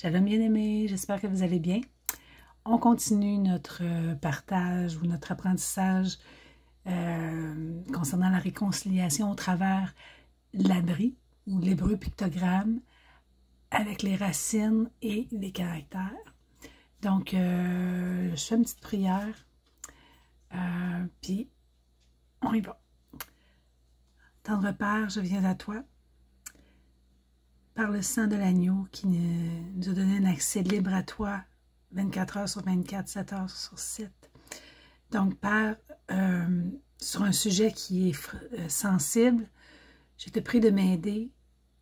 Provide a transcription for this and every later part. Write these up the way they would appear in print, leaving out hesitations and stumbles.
Shalom bien-aimés, j'espère que vous allez bien. On continue notre partage ou notre apprentissage concernant la réconciliation au travers l'abri ou l'hébreu pictogramme avec les racines et les caractères. Donc, je fais une petite prière, puis on y va. Tendre Père, je viens à toi. Par le sang de l'agneau qui nous a donné un accès libre à toi 24 heures sur 24, 7 heures sur 7. Donc, Père, sur un sujet qui est sensible, je te prie de m'aider.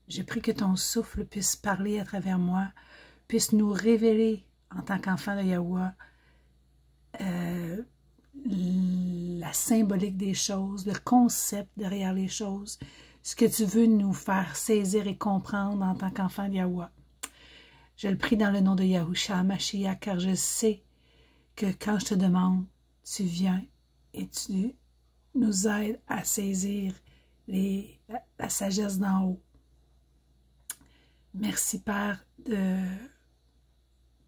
Je prie que ton souffle puisse parler à travers moi, puisse nous révéler en tant qu'enfant de Yahuwah la symbolique des choses, le concept derrière les choses, ce que tu veux nous faire saisir et comprendre en tant qu'enfant de Yahuwah. Je le prie dans le nom de Yahushua Mashiach, car je sais que quand je te demande, tu viens et tu nous aides à saisir la sagesse d'en haut. Merci, Père, de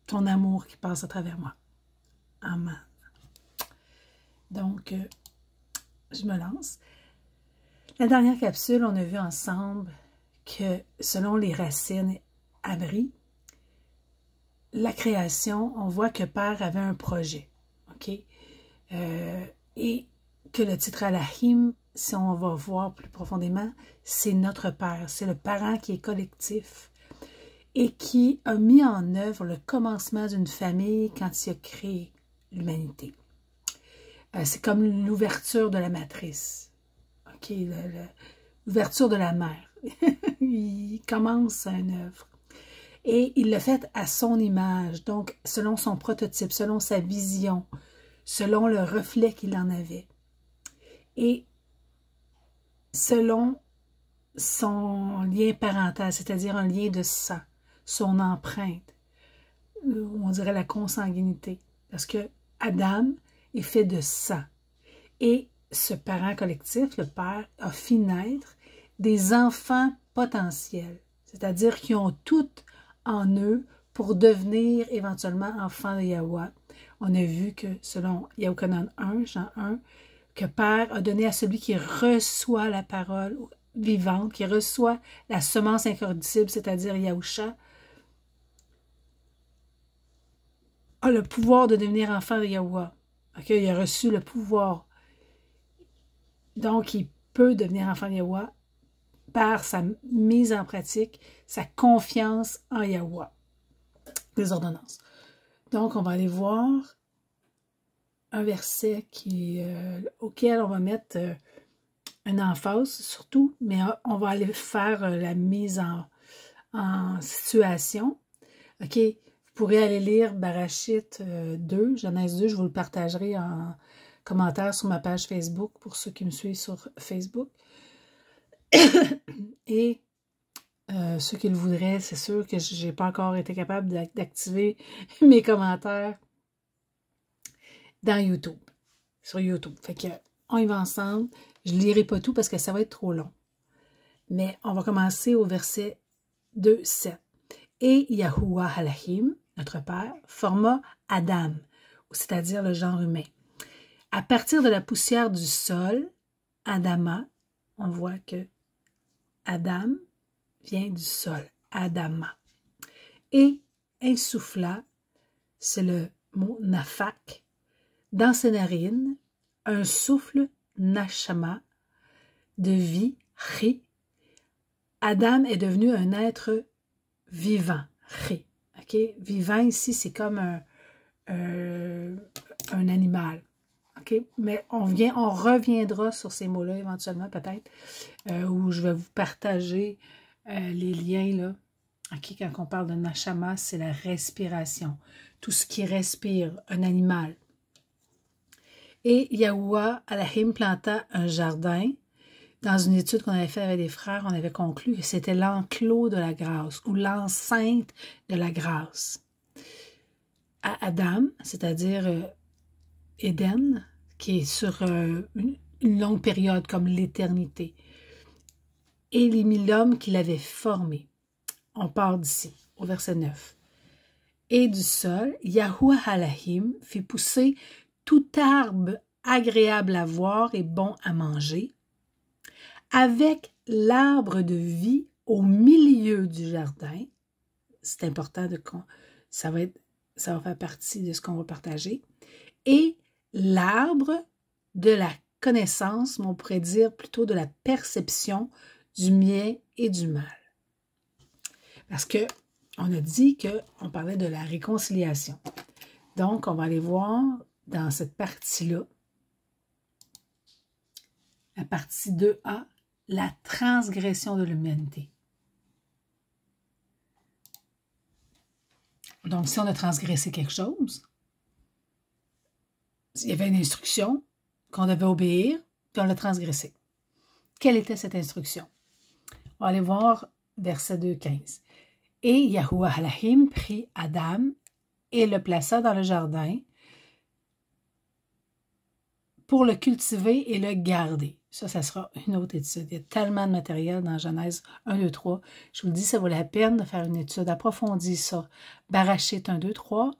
ton amour qui passe à travers moi. Amen. Donc, je me lance. La dernière capsule, on a vu ensemble que selon les racines abri, la création, on voit que Père avait un projet, ok? Et que le titre Alahim, si on va voir plus profondément, c'est notre Père, c'est le parent qui est collectif et qui a mis en œuvre le commencement d'une famille quand il a créé l'humanité. C'est comme l'ouverture de la matrice. OK, l'ouverture de la mer. Il commence une œuvre. Et il l'a fait à son image, donc selon son prototype, selon sa vision, selon le reflet qu'il en avait. Et selon son lien parental, c'est-à-dire un lien de sang, son empreinte, on dirait la consanguinité. Parce que Adam est fait de sang. Et ce parent collectif, le Père, a fait naître des enfants potentiels, c'est-à-dire qui ont tout en eux pour devenir éventuellement enfants de Yahuwah. On a vu que selon Yahukanan 1, Jean 1, que Père a donné à celui qui reçoit la parole vivante, qui reçoit la semence incorruptible, c'est-à-dire Yahusha, a le pouvoir de devenir enfant de Yahuwah. Okay? Il a reçu le pouvoir. Donc, il peut devenir enfant de Yahuwah par sa mise en pratique, sa confiance en Yahuwah. Les ordonnances. Donc, on va aller voir un verset auquel on va mettre une emphase, surtout, mais on va aller faire la mise en situation. OK? Vous pourrez aller lire Barachit 2, Genèse 2, je vous le partagerai en commentaire sur ma page Facebook pour ceux qui me suivent sur Facebook. Et ceux qui le voudraient, c'est sûr que je n'ai pas encore été capable d'activer mes commentaires dans YouTube, sur YouTube. Fait que on y va ensemble. Je ne lirai pas tout parce que ça va être trop long. Mais on va commencer au verset 2, 7. Et Yahuwah Halahim, notre Père, forma Adam, c'est-à-dire le genre humain. À partir de la poussière du sol, Adama, on voit que Adam vient du sol, Adama. Et insuffla, c'est le mot nafak, dans ses narines, un souffle nashama de vie, ri. Adam est devenu un être vivant, ri. Okay? Vivant ici, c'est comme un animal. Okay? Mais on reviendra sur ces mots-là éventuellement, peut-être, où je vais vous partager les liens, là. Okay? Quand on parle de Nashama, c'est la respiration. Tout ce qui respire, un animal. Et Yahuwah Alahim planta un jardin. Dans une étude qu'on avait faite avec des frères, on avait conclu que c'était l'enclos de la grâce ou l'enceinte de la grâce. À Adam, c'est-à-dire Éden, qui est sur une longue période comme l'éternité. Et il mit l'homme qu'il avait formé. On part d'ici, au verset 9. et du sol, Yahuwah Elohim fit pousser tout arbre agréable à voir et bon à manger, avec l'arbre de vie au milieu du jardin. C'est important, ça va faire partie de ce qu'on va partager. Et l'arbre de la connaissance, mais on pourrait dire plutôt de la perception du bien et du mal. Parce que on a dit qu'on parlait de la réconciliation. Donc, on va aller voir dans cette partie-là, la partie 2A, la transgression de l'humanité. Donc, si on a transgressé quelque chose, il y avait une instruction qu'on devait obéir, puis on l'a transgressé. Quelle était cette instruction? On va aller voir verset 2,15. Et Yahuwah Elohim prit Adam et le plaça dans le jardin pour le cultiver et le garder. Ça sera une autre étude. Il y a tellement de matériel dans Genèse 1, 2, 3. Je vous le dis, ça vaut la peine de faire une étude approfondie sur Barachit 1, 2, 3.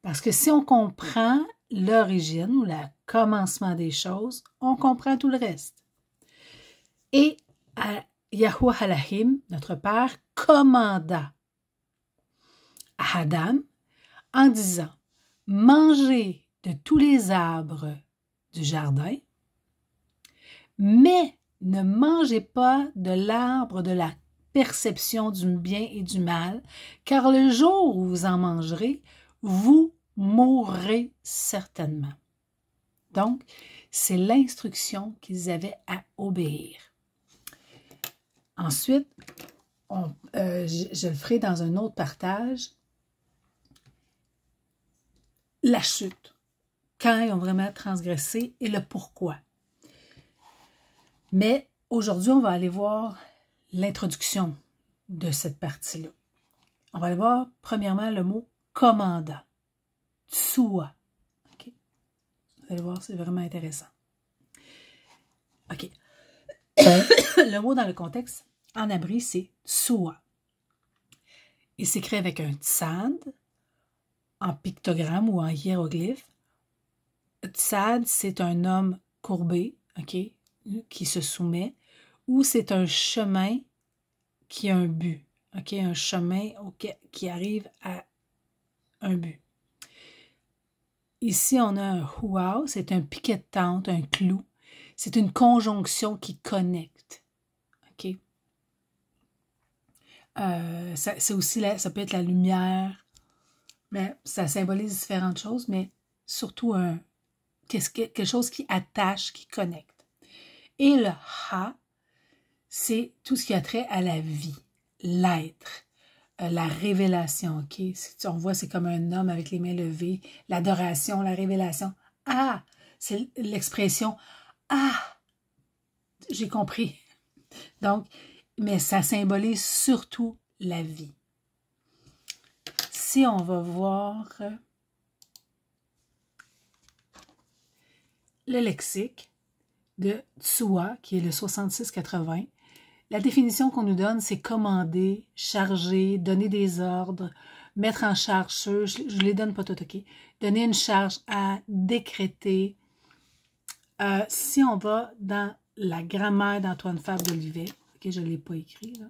Parce que si on comprend l'origine ou le commencement des choses, on comprend tout le reste. Et Yahuwah Elohim, notre Père, commanda à Adam en disant « Mangez de tous les arbres du jardin, mais ne mangez pas de l'arbre de la perception du bien et du mal, car le jour où vous en mangerez, vous mourrez certainement. » Donc, c'est l'instruction qu'ils avaient à obéir. Ensuite, je le ferai dans un autre partage. La chute, quand ils ont vraiment transgressé et le pourquoi. Mais aujourd'hui, on va aller voir l'introduction de cette partie-là. On va aller voir premièrement le mot commandant, tsuwa. Okay? Vous allez voir, c'est vraiment intéressant. OK. Le mot dans le contexte, en abri, c'est tsuwa. Il s'écrit avec un tsad, en pictogramme ou en hiéroglyphe. Tsad, c'est un homme courbé, OK, qui se soumet, ou c'est un chemin qui a un but, OK, un chemin qui arrive à un but. Ici, on a un huau, c'est un piquet de tente, un clou. C'est une conjonction qui connecte, OK. C'est aussi ça peut être la lumière, mais ça symbolise différentes choses, mais surtout quelque chose qui attache, qui connecte. Et le ha, c'est tout ce qui a trait à la vie, l'être, la révélation. OK? On voit, c'est comme un homme avec les mains levées, l'adoration, la révélation. Ah, c'est l'expression ah, j'ai compris. Donc, mais ça symbolise surtout la vie. Si on va voir le lexique de Tsuwa, qui est le 6680, la définition qu'on nous donne, c'est commander, charger, donner des ordres, mettre en charge ceux, je ne les donne pas toutes, OK? Donner une charge à décréter. Si on va dans la grammaire d'Antoine Fabre d'Olivet, OK, je ne l'ai pas écrit, là.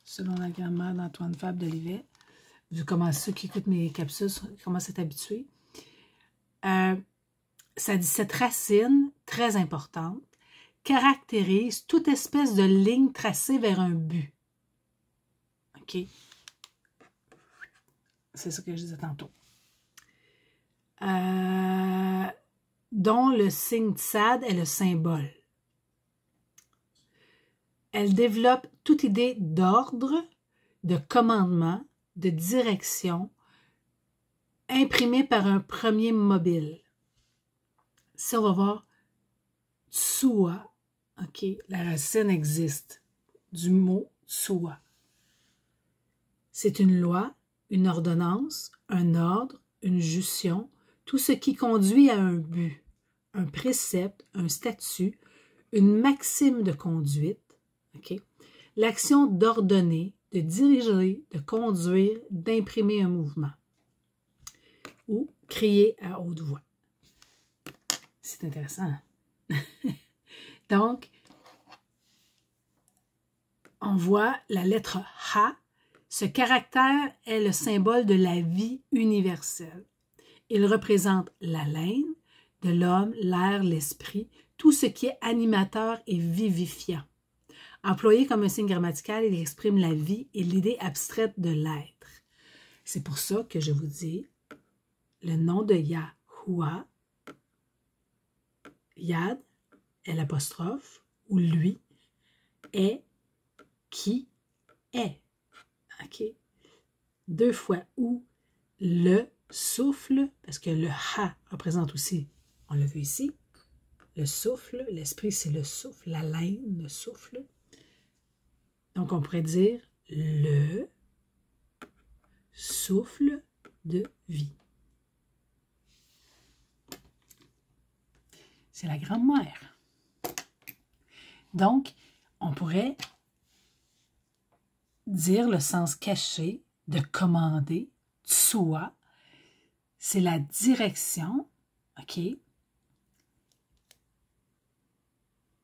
Selon la grammaire d'Antoine Fabre d'Olivet, vu comment ceux qui écoutent mes capsules commencent à être habitués, ça dit cette racine très importante caractérise toute espèce de ligne tracée vers un but. OK? C'est ce que je disais tantôt. Dont le signe tsad est le symbole. Elle développe toute idée d'ordre, de commandement, de direction, imprimée par un premier mobile. Si on va voir tsuwa, OK, la racine existe du mot tsuwa. C'est une loi, une ordonnance, un ordre, une justion, tout ce qui conduit à un but, un précepte, un statut, une maxime de conduite, OK? L'action d'ordonner, de diriger, de conduire, d'imprimer un mouvement ou crier à haute voix. C'est intéressant. Donc, on voit la lettre Ha. Ce caractère est le symbole de la vie universelle. Il représente l'haleine de l'homme, l'air, l'esprit, tout ce qui est animateur et vivifiant. Employé comme un signe grammatical, il exprime la vie et l'idée abstraite de l'être. C'est pour ça que je vous dis le nom de Yahuwah, Yad, l'apostrophe, ou lui, est, qui est. OK? 2 fois ou le souffle, parce que le Ha représente aussi, on l'a vu ici, le souffle, l'esprit c'est le souffle, la laine, le souffle. Donc on pourrait dire le souffle de vie. C'est la grand-mère. Donc, on pourrait dire le sens caché de commander, tsua, c'est la direction, OK,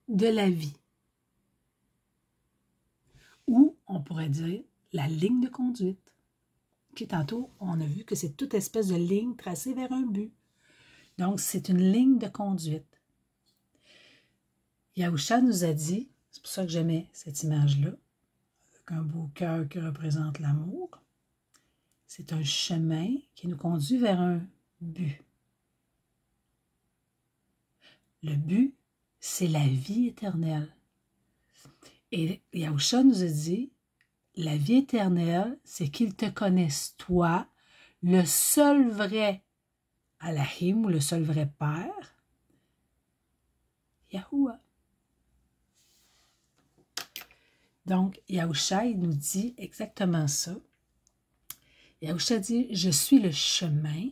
de la vie. Ou on pourrait dire la ligne de conduite. Okay, tantôt, on a vu que c'est toute espèce de ligne tracée vers un but. Donc, c'est une ligne de conduite. Yahusha nous a dit, c'est pour ça que j'aimais cette image-là, avec un beau cœur qui représente l'amour. C'est un chemin qui nous conduit vers un but. Le but, c'est la vie éternelle. Et Yahusha nous a dit, la vie éternelle, c'est qu'ils te connaissent, toi, le seul vrai Allahim, ou le seul vrai Père, Yahuwah. Donc, Yahusha, il nous dit exactement ça. Yahusha dit, je suis le chemin,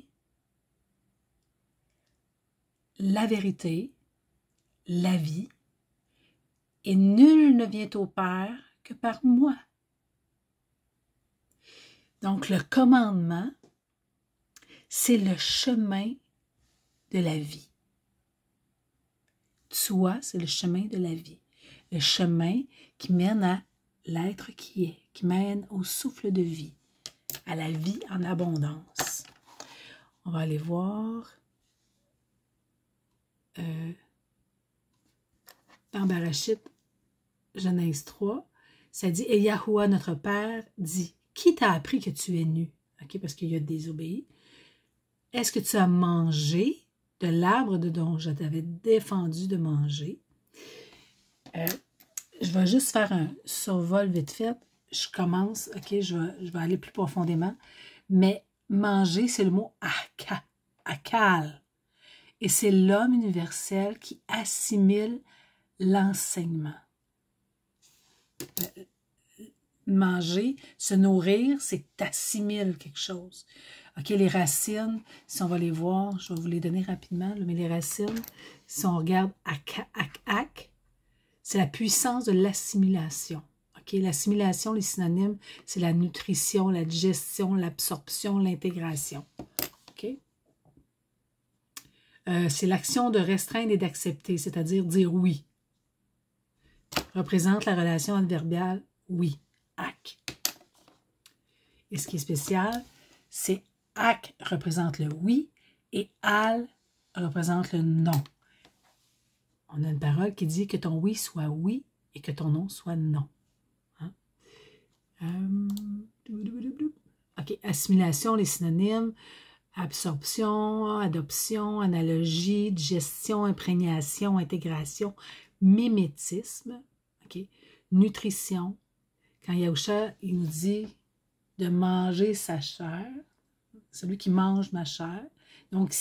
la vérité, la vie, et nul ne vient au Père que par moi. Donc, le commandement, c'est le chemin de la vie. Tsua, c'est le chemin de la vie. Le chemin qui mène à l'être qui est, qui mène au souffle de vie, à la vie en abondance. On va aller voir dans Barachit, Genèse 3, ça dit, et Yahuwah, notre Père, dit, qui t'a appris que tu es nu? Okay, parce qu'il y a désobéi. Est-ce que tu as mangé de l'arbre dont je t'avais défendu de manger? Je vais juste faire un survol vite fait. Je commence, ok, je vais aller plus profondément. Mais manger, c'est le mot akal. Et c'est l'homme universel qui assimile l'enseignement. Manger, se nourrir, c'est que tu assimiles quelque chose. OK, les racines, si on va les voir, je vais vous les donner rapidement, mais les racines, si on regarde ak, c'est la puissance de l'assimilation. OK, l'assimilation, les synonymes, c'est la nutrition, la digestion, l'absorption, l'intégration. OK? C'est l'action de restreindre et d'accepter, c'est-à-dire dire oui. Représente la relation adverbiale oui. Ak. Et ce qui est spécial, c'est ak représente le oui et al représente le non. On a une parole qui dit que ton oui soit oui et que ton non soit non. Hein? OK, assimilation, les synonymes, absorption, adoption, analogie, digestion, imprégnation, intégration, mimétisme, OK, nutrition. Quand Yahusha, il nous dit de manger sa chair, celui qui mange ma chair, donc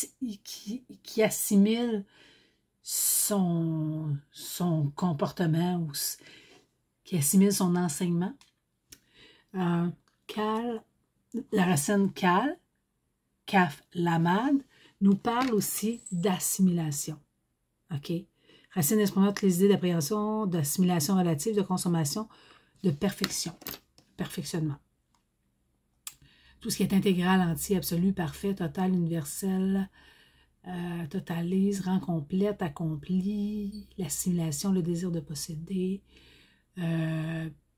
qui assimile son comportement, ou qui assimile son enseignement. Kal, la racine kal, kaf lamad, nous parle aussi d'assimilation. OK? Racine exprime toutes les idées d'appréhension, d'assimilation relative, de consommation, de perfection. perfectionnement. Tout ce qui est intégral, entier, absolu, parfait, total, universel, totalise, rend complète, accomplit, l'assimilation, le désir de posséder. Puis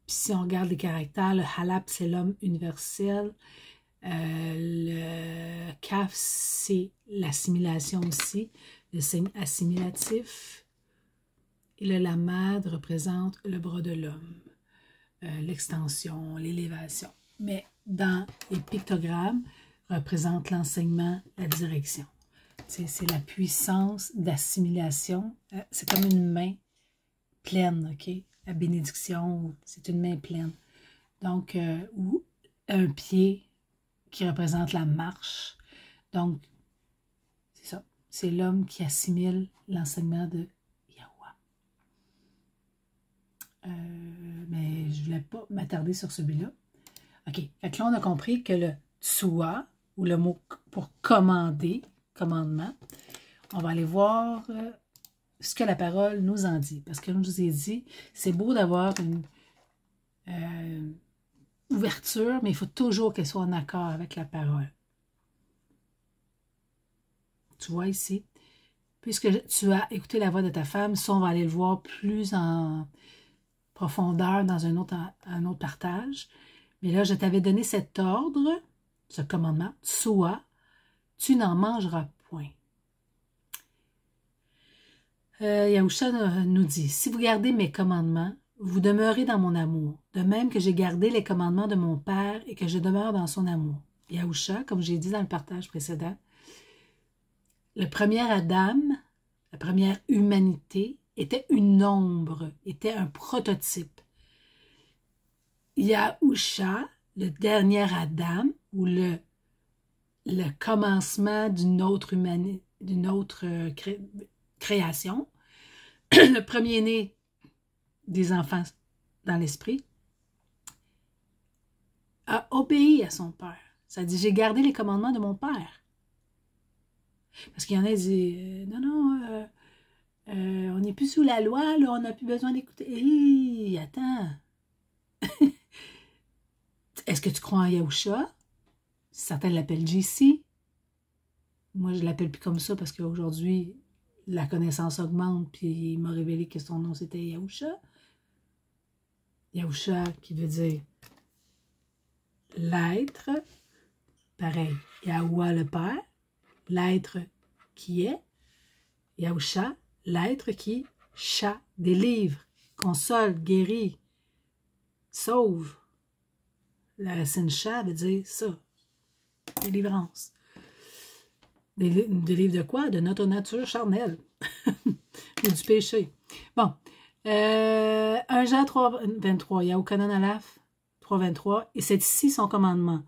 si on regarde les caractères, le halap, c'est l'homme universel. Le kaf, c'est l'assimilation aussi, le signe assimilatif. Et le lamad représente le bras de l'homme, l'extension, l'élévation. Mais dans les pictogrammes, représente l'enseignement, la direction. C'est la puissance d'assimilation. C'est comme une main pleine, OK? La bénédiction, c'est une main pleine. Donc, ou un pied qui représente la marche. Donc, c'est ça. C'est l'homme qui assimile l'enseignement de Yahweh. Mais je ne voulais pas m'attarder sur celui-là. OK. Fait que là, on a compris que le tsuwa, ou le mot pour commander, commandement, on va aller voir ce que la parole nous en dit. Parce que comme je vous ai dit, c'est beau d'avoir une ouverture, mais il faut toujours qu'elle soit en accord avec la parole. Tu vois ici, puisque tu as écouté la voix de ta femme, ça on va aller le voir plus en profondeur dans un autre partage. Mais là, je t'avais donné cet ordre, ce commandement, soit tu n'en mangeras point. Yahusha nous dit, si vous gardez mes commandements, vous demeurez dans mon amour, de même que j'ai gardé les commandements de mon Père et que je demeure dans son amour. Yahusha, comme j'ai dit dans le partage précédent, le premier Adam, la première humanité, était une ombre, était un prototype. Yahusha, le dernier Adam, ou le commencement d'une autre création, le premier-né des enfants dans l'esprit, a obéi à son père. Ça dit, j'ai gardé les commandements de mon père. Parce qu'il y en a qui disent, non, on n'est plus sous la loi, là, on n'a plus besoin d'écouter. Hé, attends. Est-ce que tu crois en Yahusha? Certains l'appellent JC. Moi, je ne l'appelle plus comme ça parce qu'aujourd'hui, la connaissance augmente, puis il m'a révélé que son nom, c'était Yahusha. Yahusha, qui veut dire l'être, pareil, Yahweh le Père, l'être qui est, Yahusha, l'être qui, cha, délivre, console, guérit, sauve. La racine cha veut dire ça, délivrance. Délivre de quoi? De notre nature charnelle, ou du péché. Bon, 1 Jean 3, 23, Yahukanan Alaf 3, 23, et c'est ici son commandement,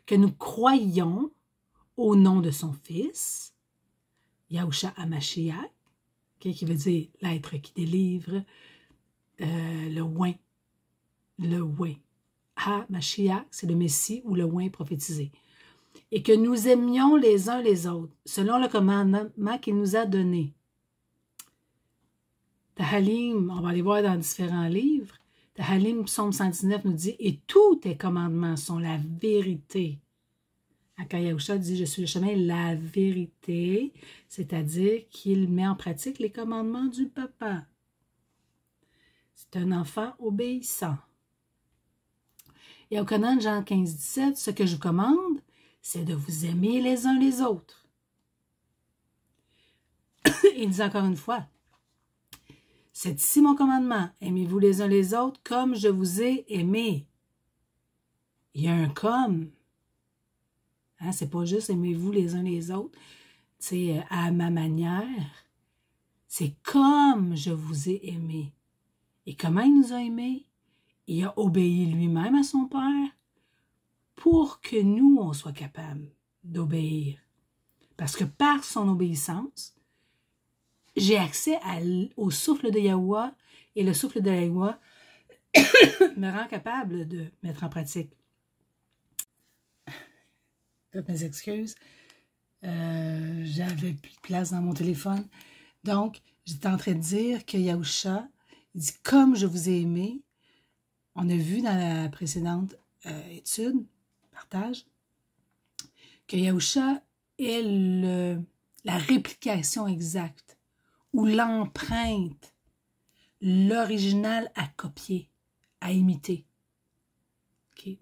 que nous croyons au nom de son Fils, Yahusha Hamashiach, okay, qui veut dire l'être qui délivre, le oin, Ha-Mashiach, c'est le Messie ou le oin prophétisé. Et que nous aimions les uns les autres, selon le commandement qu'il nous a donné. Tahalim, on va aller voir dans différents livres, Tahalim, psaume 119 nous dit « Et tous tes commandements sont la vérité. » Quand Yahusha dit « Je suis le chemin, la vérité », c'est-à-dire qu'il met en pratique les commandements du Papa. C'est un enfant obéissant. Et au Conan, Jean 15, 17, ce que je vous commande, c'est de vous aimer les uns les autres. Il dit encore une fois, c'est ici mon commandement, aimez-vous les uns les autres comme je vous ai aimé. Il y a un comme. Hein, c'est pas juste aimez-vous les uns les autres, c'est à ma manière. C'est comme je vous ai aimé. Et comment il nous a aimés? Il a obéi lui-même à son Père pour que nous, on soit capables d'obéir. Parce que par son obéissance, j'ai accès au souffle de Yahweh et le souffle de Yahweh me rend capable de mettre en pratique. Toutes mes excuses. J'avais plus de place dans mon téléphone. Donc, j'étais en train de dire que Yahusha, il dit « Comme je vous ai aimé », on a vu dans la précédente étude, partage, que Yahusha est la réplication exacte ou l'empreinte, l'original à copier, à imiter. Okay.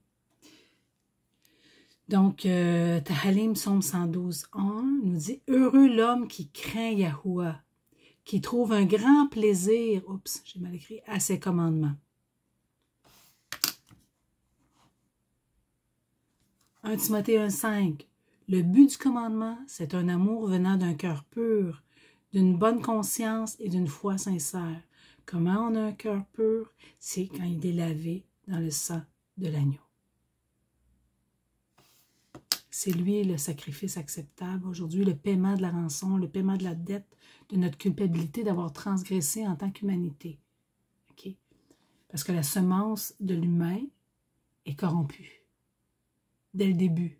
Donc, Tahalim Psaume 112:1 nous dit « Heureux l'homme qui craint Yahuwah, qui trouve un grand plaisir, oups, j'ai mal écrit, à ses commandements. » 1 Timothée 1:5 Le but du commandement, c'est un amour venant d'un cœur pur, d'une bonne conscience et d'une foi sincère. Comment on a un cœur pur? C'est quand il est lavé dans le sang de l'agneau. C'est lui le sacrifice acceptable. Aujourd'hui, le paiement de la rançon, le paiement de la dette, de notre culpabilité d'avoir transgressé en tant qu'humanité. Okay? Parce que la semence de l'humain est corrompue. Dès le début.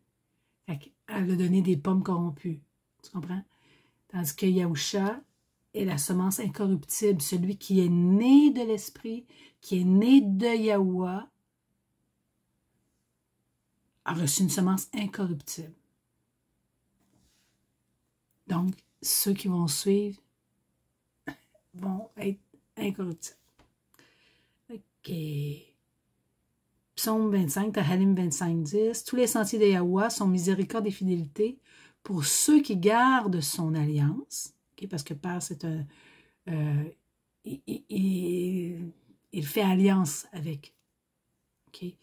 Elle a donné des pommes corrompues. Tu comprends? Tandis que Yahusha est la semence incorruptible, celui qui est né de l'Esprit, qui est né de Yahuwah, a reçu une semence incorruptible. Donc, ceux qui vont suivre vont être incorruptibles. OK. Psaume 25, Tahalim 25:10. Tous les sentiers de Yahuwah sont miséricorde et fidélité pour ceux qui gardent son alliance. Okay, parce que Père, c'est un... il fait alliance avec. Okay?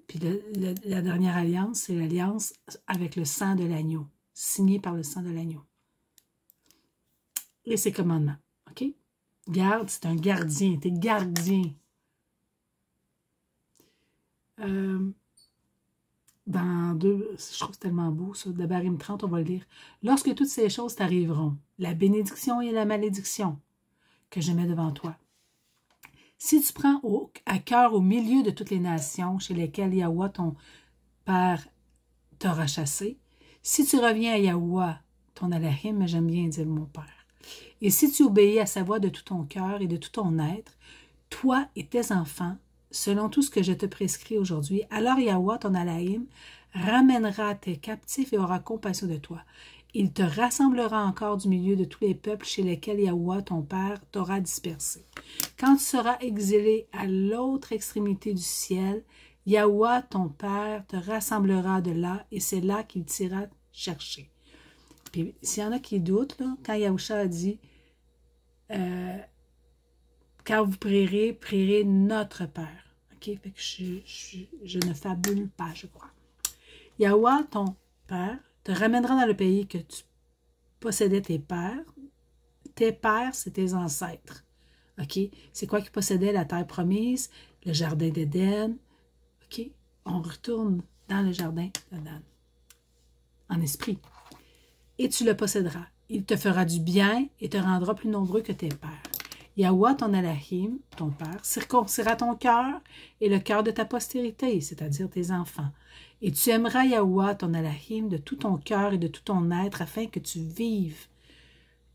Puis la dernière alliance, c'est l'alliance avec le sang de l'agneau, signée par le sang de l'agneau. Et ses commandements. OK? Garde, c'est un gardien, t'es gardien. Dans je trouve que c'est tellement beau, ça, de Barim 30, on va le lire. Lorsque toutes ces choses t'arriveront, la bénédiction et la malédiction que je mets devant toi. Si tu prends à cœur au milieu de toutes les nations chez lesquelles Yahuwah, ton Père, t'aura chassé, si tu reviens à Yahuwah, ton Elohim, mais j'aime bien dire mon Père, et si tu obéis à sa voix de tout ton cœur et de tout ton être, toi et tes enfants, selon tout ce que je te prescris aujourd'hui, alors Yahuwah, ton Elohim, ramènera tes captifs et aura compassion de toi. Il te rassemblera encore du milieu de tous les peuples chez lesquels Yahuwah, ton Père, t'aura dispersé. Quand tu seras exilé à l'autre extrémité du ciel, Yahuwah, ton Père, te rassemblera de là et c'est là qu'il t'ira chercher. Puis, s'il y en a qui doutent, là, quand Yahusha a dit quand vous prierez, prierez notre Père. OK? Fait que je ne fabule pas, je crois. Yahuwah, ton Père, te ramènera dans le pays que tu possédais tes pères. Tes pères, c'est tes ancêtres. OK? C'est quoi qui possédait la terre promise? Le jardin d'Éden. OK? On retourne dans le jardin d'Éden. En esprit. Et tu le posséderas. Il te fera du bien et te rendra plus nombreux que tes pères. Yahuwah, ton Elohim, ton Père, circoncira ton cœur et le cœur de ta postérité, c'est-à-dire tes enfants. Et tu aimeras Yahuwah, ton Elohim, de tout ton cœur et de tout ton être, afin que tu vives.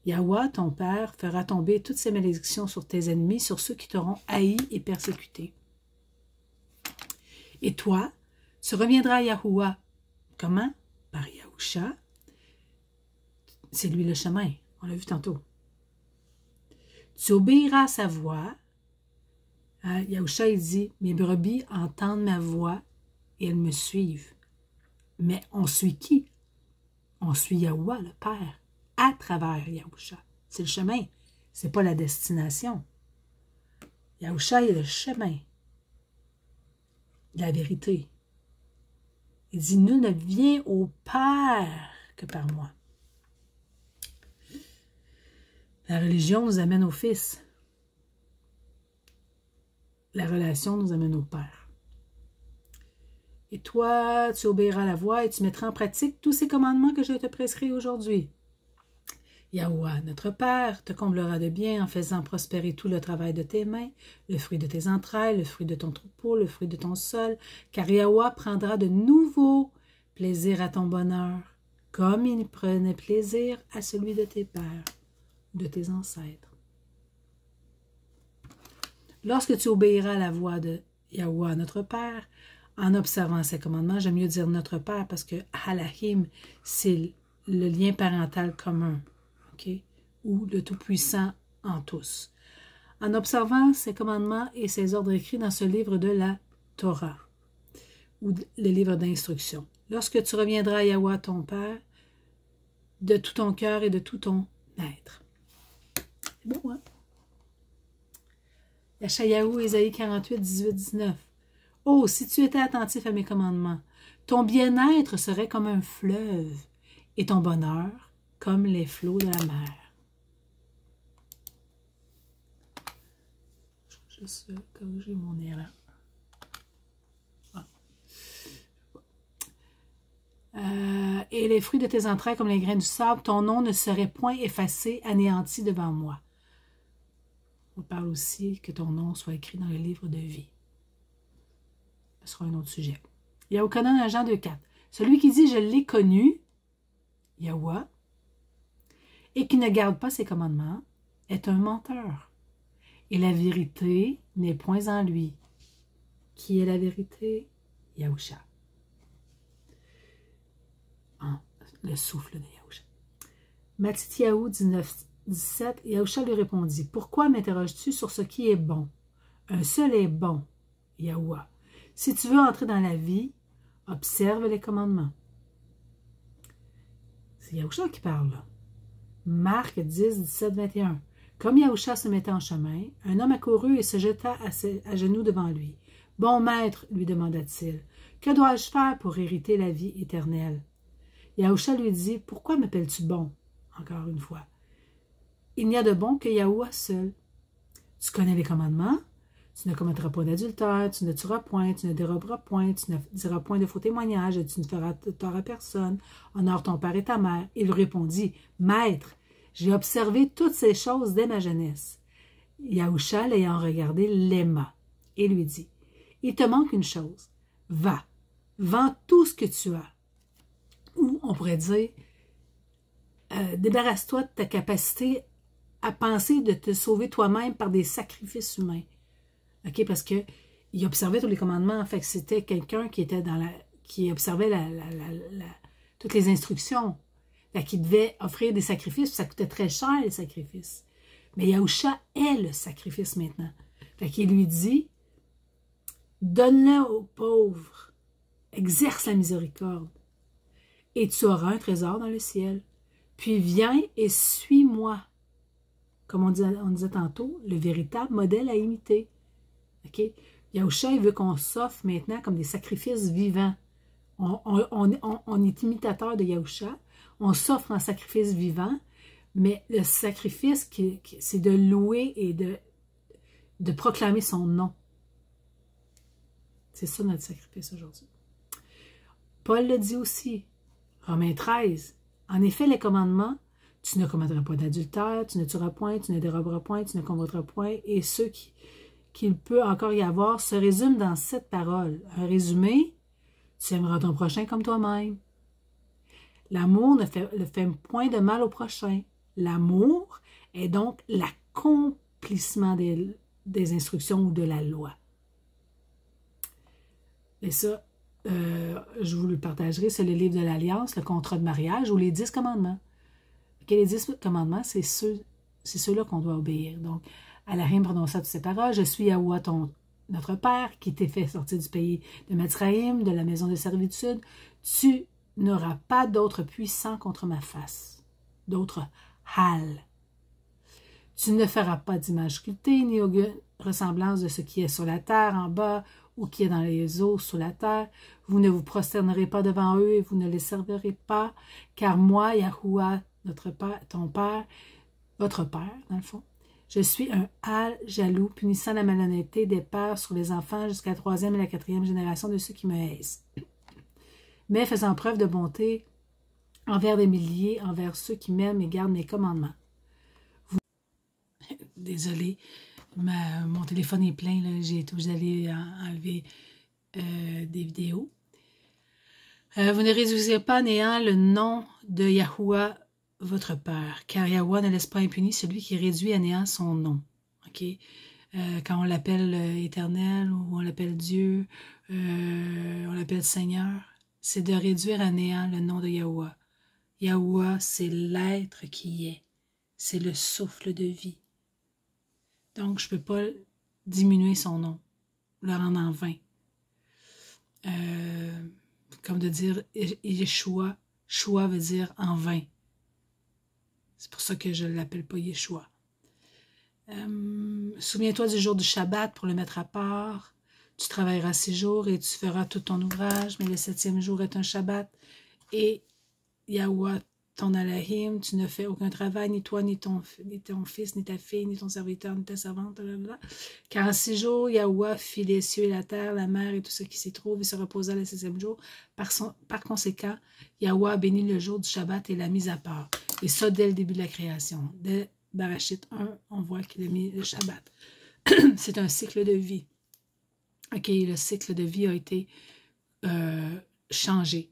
Yahuwah, ton Père, fera tomber toutes ces malédictions sur tes ennemis, sur ceux qui t'auront haï et persécuté. Et toi, tu reviendras à Yahuwah. Comment? Par Yahusha. C'est lui le chemin, on l'a vu tantôt. Tu obéiras à sa voix. Yahusha, il dit, mes brebis entendent ma voix et elles me suivent. Mais on suit qui? On suit Yahuwah, le Père, à travers Yahusha. C'est le chemin, c'est pas la destination. Yahusha est le chemin, la vérité. Il dit, nul ne vient au Père que par moi. La religion nous amène au Fils. La relation nous amène au Père. Et toi, tu obéiras à la voix et tu mettras en pratique tous ces commandements que je te prescris aujourd'hui. Yahuwah, notre Père, te comblera de bien en faisant prospérer tout le travail de tes mains, le fruit de tes entrailles, le fruit de ton troupeau, le fruit de ton sol, car Yahuwah prendra de nouveau plaisir à ton bonheur, comme il prenait plaisir à celui de tes pères, de tes ancêtres. Lorsque tu obéiras à la voix de Yahuwah, notre Père, en observant ces commandements, j'aime mieux dire notre Père parce que Halahim, c'est le lien parental commun, ok? Ou le Tout-Puissant en tous. En observant ces commandements et ces ordres écrits dans ce livre de la Torah, ou le livre d'instruction. Lorsque tu reviendras à Yahweh ton Père, de tout ton cœur et de tout ton être. C'est beau, hein? Yashayahu, Ésaïe 48, 18, 19. Oh, si tu étais attentif à mes commandements, ton bien-être serait comme un fleuve et ton bonheur comme les flots de la mer. Je vais juste corriger mon erreur. Et les fruits de tes entrailles comme les grains du sable, ton nom ne serait point effacé, anéanti devant moi. On parle aussi que ton nom soit écrit dans le livre de vie. Ce sera un autre sujet. Yahukanan, Jean 2,4. Celui qui dit « Je l'ai connu », Yahweh, et qui ne garde pas ses commandements, est un menteur. Et la vérité n'est point en lui. Qui est la vérité? Yahusha. Le souffle de Yahusha. Matityahu 19, 17, Yahusha lui répondit, « Pourquoi m'interroges-tu sur ce qui est bon? Un seul est bon, Yahweh. Si tu veux entrer dans la vie, observe les commandements. » C'est Yahusha qui parle là. Marc 10, 17, 21. Comme Yahusha se mettait en chemin, un homme accourut et se jeta à genoux devant lui. « Bon maître, lui demanda-t-il, que dois-je faire pour hériter la vie éternelle? » Yahusha lui dit, « Pourquoi m'appelles-tu bon? » Encore une fois. « Il n'y a de bon que Yahweh seul. Tu connais les commandements. Tu ne commettras pas d'adultère, tu ne tueras point, tu ne déroberas point, tu ne diras point de faux témoignages, et tu ne feras tort à personne. Honore ton père et ta mère. » Il répondit, « Maître, j'ai observé toutes ces choses dès ma jeunesse. » Yahusha, l'ayant regardé, l'aima et lui dit, « Il te manque une chose. Va, vends tout ce que tu as. » Ou on pourrait dire, débarrasse-toi de ta capacité à penser de te sauver toi-même par des sacrifices humains. Okay? Parce qu'il observait tous les commandements. En fait, c'était quelqu'un qui était qui observait toutes les instructions. Fait qu'il devait offrir des sacrifices. Ça coûtait très cher, les sacrifices. Mais Yahusha est le sacrifice maintenant. Fait qu'il lui dit, donne-le aux pauvres, exerce la miséricorde, et tu auras un trésor dans le ciel. Puis viens et suis-moi. Comme on disait tantôt, le véritable modèle à imiter. Okay? Yahusha, il veut qu'on s'offre maintenant comme des sacrifices vivants. On est imitateur de Yahusha. On s'offre en sacrifice vivant, mais le sacrifice, c'est de louer et de proclamer son nom. C'est ça notre sacrifice aujourd'hui. Paul le dit aussi, Romains 13. En effet, les commandements, tu ne commettras pas d'adultère, tu ne tueras point, tu ne déroberas point, tu ne convoiteras point, et ceux qu'il peut encore y avoir se résument dans cette parole. Un résumé, tu aimeras ton prochain comme toi-même. L'amour ne fait point de mal au prochain. L'amour est donc l'accomplissement des instructions ou de la loi. Et ça, je vous le partagerai, c'est le livre de l'Alliance, le contrat de mariage ou les 10 commandements. Okay, les 10 commandements, c'est ceux-là qu'on doit obéir. Donc, Alahim prononça toutes ces paroles, « Je suis Yahweh, notre Père, qui t'ai fait sortir du pays de Mitzraïm, de la maison de servitude. Tu n'auras pas d'autre puissant contre ma face, d'autre hal. Tu ne feras pas d'image sculptée, ni aucune ressemblance de ce qui est sur la terre, en bas, ou qui est dans les eaux, sous la terre. Vous ne vous prosternerez pas devant eux, et vous ne les servirez pas, car moi, Yahuwah, notre Père, ton Père, votre Père, dans le fond, je suis un hal jaloux, punissant la malhonnêteté des pères sur les enfants jusqu'à la 3e et la 4e génération de ceux qui me haïssent. Mais faisant preuve de bonté envers des milliers, envers ceux qui m'aiment et gardent mes commandements. Désolée, mon téléphone est plein, j'ai été obligée d'aller enlever des vidéos. Vous ne réduisez pas à néant le nom de Yahuwah, votre Père, car Yahuwah ne laisse pas impuni celui qui réduit à néant son nom. Okay? quand on l'appelle éternel ou on l'appelle Dieu, on l'appelle Seigneur, c'est de réduire à néant le nom de Yahuwah. Yahuwah, c'est l'être qui est. C'est le souffle de vie. Donc, je ne peux pas diminuer son nom, le rendre en vain. Comme de dire Yeshua. Shua veut dire en vain. C'est pour ça que je ne l'appelle pas Yeshua. Souviens-toi du jour du Shabbat pour le mettre à part. Tu travailleras 6 jours et tu feras tout ton ouvrage, mais le 7e jour est un Shabbat. Et Yahuwah, ton Elohim, tu ne fais aucun travail, ni toi, ni ton fils, ni ta fille, ni ton serviteur, ni ta servante, blablabla. Car en 6 jours, Yahuwah fit les cieux et la terre, la mer et tout ce qui s'y trouve, et se reposa le 6e jour. Par conséquent, Yahuwah a béni le jour du Shabbat et l'a mis à part. Et ça, dès le début de la création. Dès Barachit 1, on voit qu'il a mis le Shabbat. C'est un cycle de vie. OK, le cycle de vie a été changé.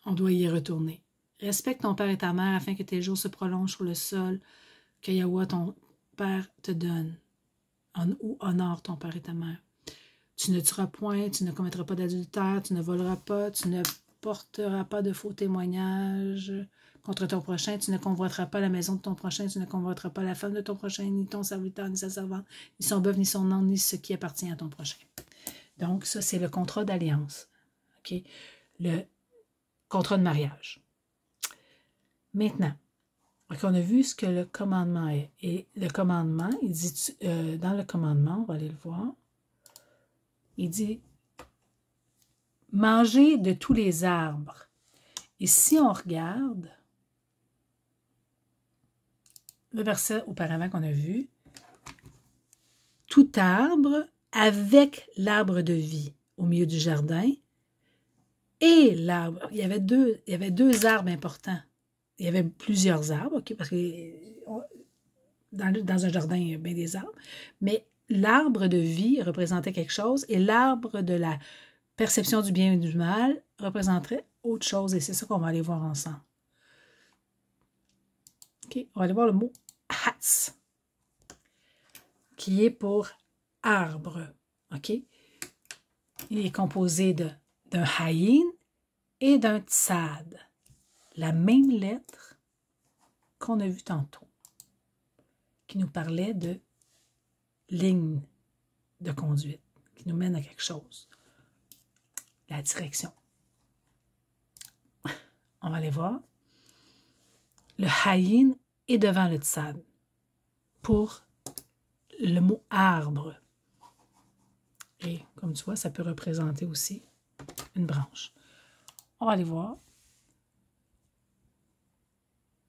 On doit y retourner. Respecte ton père et ta mère afin que tes jours se prolongent sur le sol que Yahuwah, ton père, te donne. Ou honore ton père et ta mère. Tu ne tueras point, tu ne commettras pas d'adultère, tu ne voleras pas, tu ne porteras pas de faux témoignages contre ton prochain, tu ne convoiteras pas la maison de ton prochain, tu ne convoiteras pas la femme de ton prochain, ni ton serviteur, ni sa servante, ni son bœuf, ni son âne, ni ce qui appartient à ton prochain. Donc, ça, c'est le contrat d'alliance. OK? Le contrat de mariage. Maintenant, on a vu ce que le commandement est. Et le commandement, il dit, dans le commandement, on va aller le voir, il dit, manger de tous les arbres. Et si on regarde le verset auparavant qu'on a vu, tout arbre avec l'arbre de vie au milieu du jardin et l'arbre. Il y avait deux arbres importants. Il y avait plusieurs arbres, OK, parce que dans un jardin, il y a bien des arbres, mais l'arbre de vie représentait quelque chose et l'arbre de la perception du bien et du mal représenterait autre chose et c'est ça qu'on va aller voir ensemble. OK, on va aller voir le mot Hatz, qui est pour arbre. OK? Il est composé d'un Haïn et d'un Tsad. La même lettre qu'on a vue tantôt, qui nous parlait de ligne de conduite, qui nous mène à quelque chose. La direction. On va aller voir. Le Haïn est devant le Tsad pour le mot arbre. Et comme tu vois, ça peut représenter aussi une branche. On va aller voir.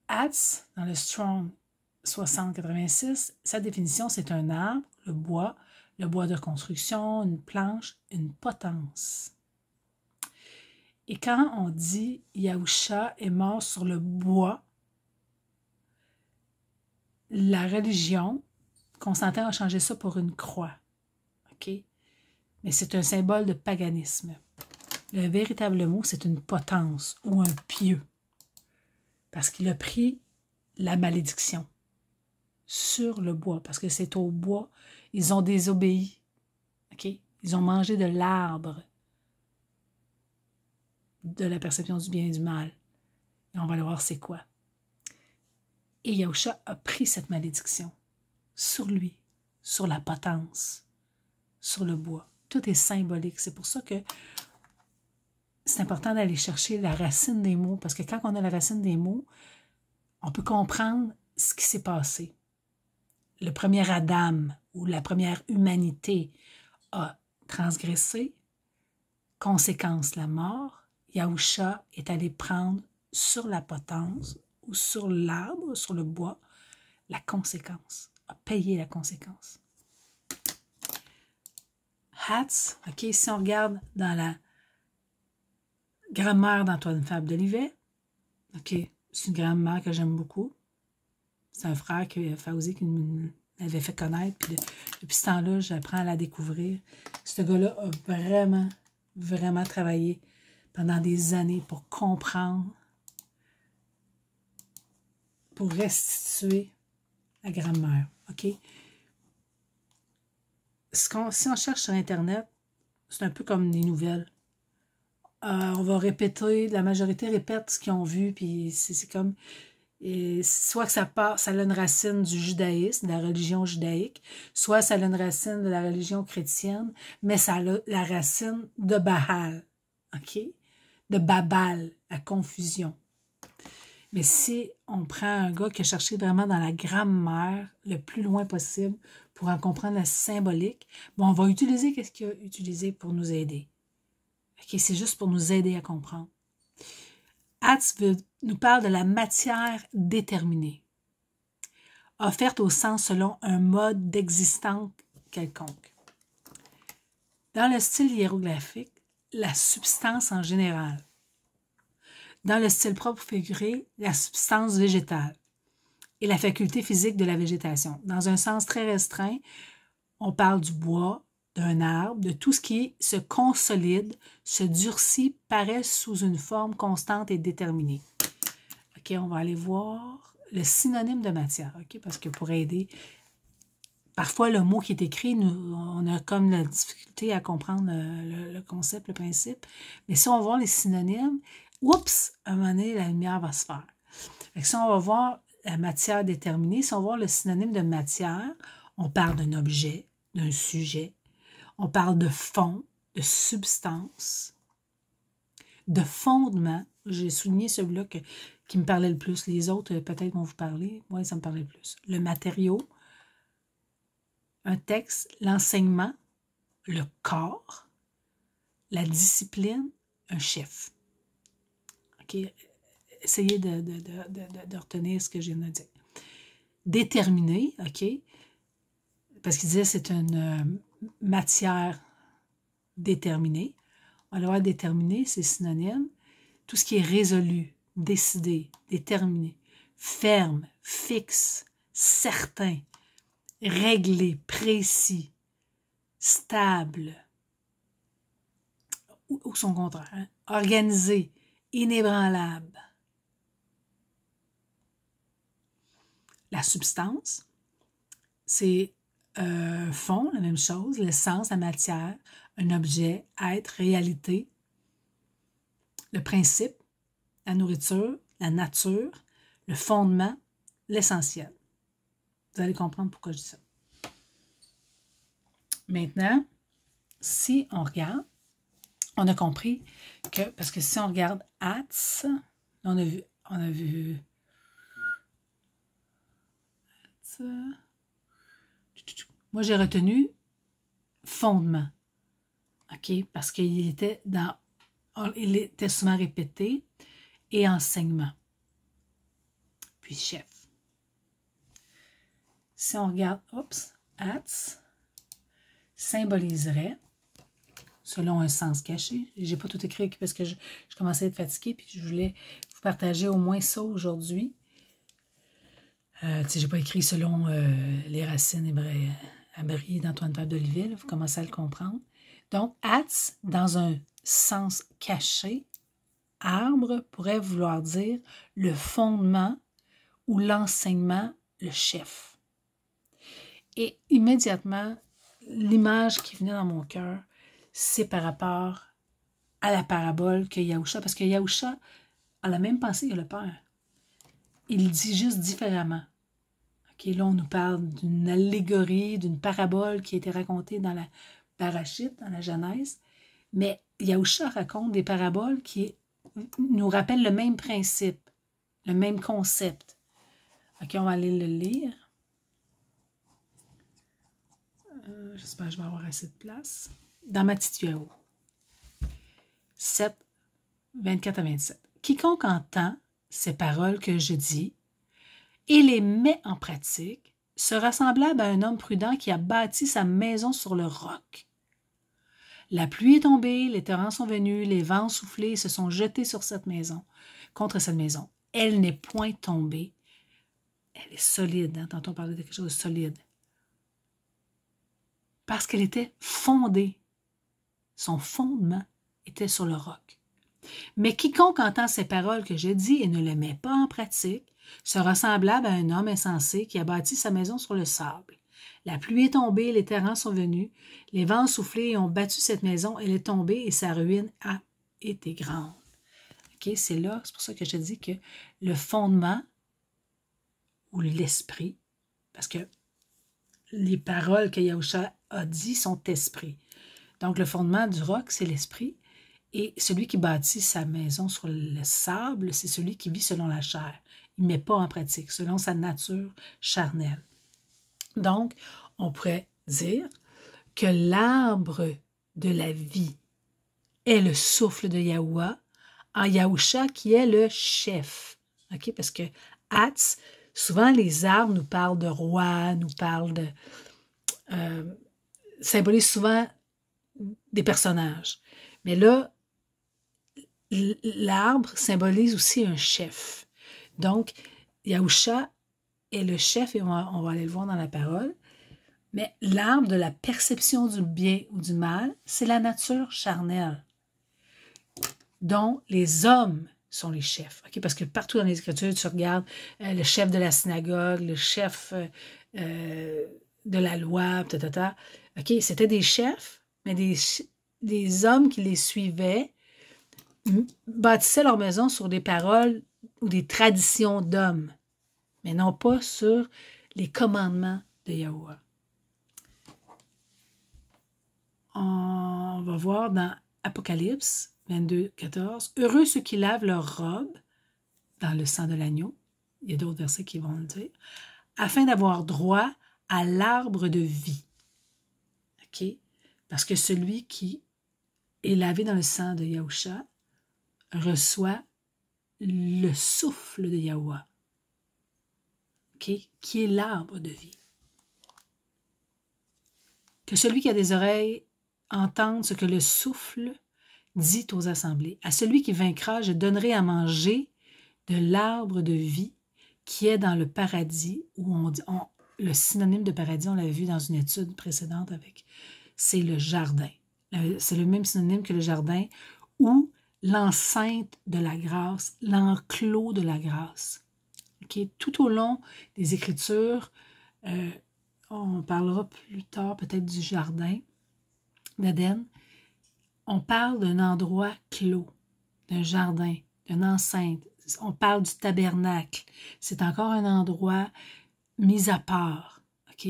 Hatz, dans le Strong 6086, sa définition, c'est un arbre, le bois de construction, une planche, une potence. Et quand on dit Yahusha est mort sur le bois, la religion, Constantin a changé ça pour une croix. OK? Mais c'est un symbole de paganisme. Le véritable mot, c'est une potence ou un pieu. Parce qu'il a pris la malédiction sur le bois. Parce que c'est au bois. Ils ont désobéi. OK? Ils ont mangé de l'arbre de la perception du bien et du mal. Et on va aller voir c'est quoi. Et Yahusha a pris cette malédiction sur lui, sur la potence, sur le bois. Tout est symbolique. C'est pour ça que c'est important d'aller chercher la racine des mots, parce que quand on a la racine des mots, on peut comprendre ce qui s'est passé. Le premier Adam, ou la première humanité, a transgressé, conséquence la mort. Yahusha est allé prendre sur la potence, ou sur l'arbre, sur le bois, la conséquence, a payé la conséquence. Hatz, OK, si on regarde dans la grammaire d'Antoine Fabre de Livet, OK, c'est une grammaire que j'aime beaucoup. C'est un frère Fauzi qui m'avait fait connaître, puis depuis ce temps-là, j'apprends à la découvrir. Ce gars-là a vraiment, vraiment travaillé pendant des années pour comprendre, pour restituer la grammaire, OK? Si on cherche sur Internet, c'est un peu comme des nouvelles. On va répéter, la majorité répète ce qu'ils ont vu, puis c'est comme... Et soit que ça a une racine du judaïsme, de la religion judaïque, soit ça a une racine de la religion chrétienne, mais ça a la racine de Baal, OK? De Babal, la confusion. Mais si on prend un gars qui a cherché vraiment dans la grammaire le plus loin possible pour en comprendre la symbolique, bon, on va utiliser qu'est-ce qu'il a utilisé pour nous aider. OK? C'est juste pour nous aider à comprendre. Atz nous parle de la matière déterminée, offerte au sens selon un mode d'existence quelconque. Dans le style hiéroglyphique, la substance en général. Dans le style propre figuré, la substance végétale et la faculté physique de la végétation. Dans un sens très restreint, on parle du bois, d'un arbre, de tout ce qui se consolide, se durcit, paraît sous une forme constante et déterminée. OK, on va aller voir le synonyme de matière, OK, parce que pour aider, parfois le mot qui est écrit, on a comme la difficulté à comprendre le concept, le principe, mais si on va voir les synonymes, oups, à un moment donné, la lumière va se faire. Fait que si on va voir la matière déterminée, si on va voir le synonyme de matière, on parle d'un objet, d'un sujet, on parle de fond, de substance, de fondement. J'ai souligné celui-là qui me parlait le plus. Les autres, peut-être, vont vous parler. Moi, ça me parlait le plus. Le matériau, un texte, l'enseignement, le corps, la discipline, un chef. OK? Essayez de retenir ce que je viens de dire. Déterminé, OK? Parce qu'il disait que c'est une matière déterminée. On va le voir déterminé, c'est synonyme. Tout ce qui est résolu, décidé, déterminé, ferme, fixe, certain, réglé, précis, stable, ou son contraire, hein? Organisé, inébranlable. La substance, c'est fond, la même chose, l'essence, la matière, un objet, être, réalité, le principe, la nourriture, la nature, le fondement, l'essentiel. Vous allez comprendre pourquoi je dis ça. Maintenant, si on regarde, on a compris que, parce que si on regarde Atz, on a vu Atz, moi j'ai retenu fondement, OK, parce qu'il était souvent répété, et enseignement, puis chef. Si on regarde, Atz symboliserait, selon un sens caché. Je n'ai pas tout écrit parce que je commençais à être fatiguée, puis je voulais vous partager au moins ça aujourd'hui. Je n'ai pas écrit selon les racines hébraïques d'Antoine Pape d'Oliville, vous commencez à le comprendre. Donc, Atz, dans un sens caché, arbre pourrait vouloir dire le fondement ou l'enseignement, le chef. Et immédiatement, l'image qui venait dans mon cœur, c'est par rapport à la parabole que Yahusha, parce que Yahusha a la même pensée que le Père. Il dit juste différemment. Okay, là, on nous parle d'une allégorie, d'une parabole qui a été racontée dans la Parashit, dans la Genèse, mais Yahusha raconte des paraboles qui nous rappellent le même principe, le même concept. OK, on va aller le lire. J'espère que je vais avoir assez de place. Dans Mattityahu 7, 24 à 27. Quiconque entend ces paroles que je dis et les met en pratique sera semblable à un homme prudent qui a bâti sa maison sur le roc. La pluie est tombée, les torrents sont venus, les vents ont soufflé et se sont jetés sur cette maison, contre cette maison. Elle n'est point tombée. Elle est solide. Hein? Tantôt on parlait de quelque chose de solide. Parce qu'elle était fondée. Son fondement était sur le roc. Mais quiconque entend ces paroles que je dis et ne les met pas en pratique sera semblable à un homme insensé qui a bâti sa maison sur le sable. La pluie est tombée, les torrents sont venus, les vents ont soufflé et ont battu cette maison, elle est tombée et sa ruine a été grande. Okay, c'est là, c'est pour ça que je te dis que le fondement ou l'esprit, parce que les paroles que Yahusha a dit sont esprit. Donc le fondement du roc, c'est l'esprit, et celui qui bâtit sa maison sur le sable, c'est celui qui vit selon la chair. Il ne met pas en pratique, selon sa nature charnelle. Donc, on pourrait dire que l'arbre de la vie est le souffle de Yahuwah, en Yahusha qui est le chef. Okay? Parce que Hatz, souvent les arbres nous parlent de roi, nous parlent de... symbolisent souvent des personnages. Mais là, l'arbre symbolise aussi un chef. Donc, Yahusha est le chef, et on va aller le voir dans la parole. Mais l'arbre de la perception du bien ou du mal, c'est la nature charnelle, dont les hommes sont les chefs. Okay? Parce que partout dans les Écritures, tu regardes le chef de la synagogue, le chef de la loi, okay? C'était des chefs, mais des hommes qui les suivaient bâtissaient leur maison sur des paroles ou des traditions d'hommes, mais non pas sur les commandements de Yahuwah. On va voir dans Apocalypse 22, 14. « Heureux ceux qui lavent leurs robes dans le sang de l'agneau. » Il y a d'autres versets qui vont le dire. « Afin d'avoir droit à l'arbre de vie. » OK? Parce que celui qui est lavé dans le sang de Yahusha reçoit le souffle de Yahuwah, okay? Qui est l'arbre de vie. Que celui qui a des oreilles entende ce que le souffle dit aux assemblées. À celui qui vaincra, je donnerai à manger de l'arbre de vie qui est dans le paradis, où le synonyme de paradis, on l'avait vu dans une étude précédente avec, c'est le jardin. C'est le même synonyme que le jardin, ou l'enceinte de la grâce, l'enclos de la grâce. Okay? Tout au long des Écritures, on parlera plus tard peut-être du jardin d'Éden, on parle d'un endroit clos, d'un jardin, d'une enceinte. On parle du tabernacle. C'est encore un endroit mis à part. OK?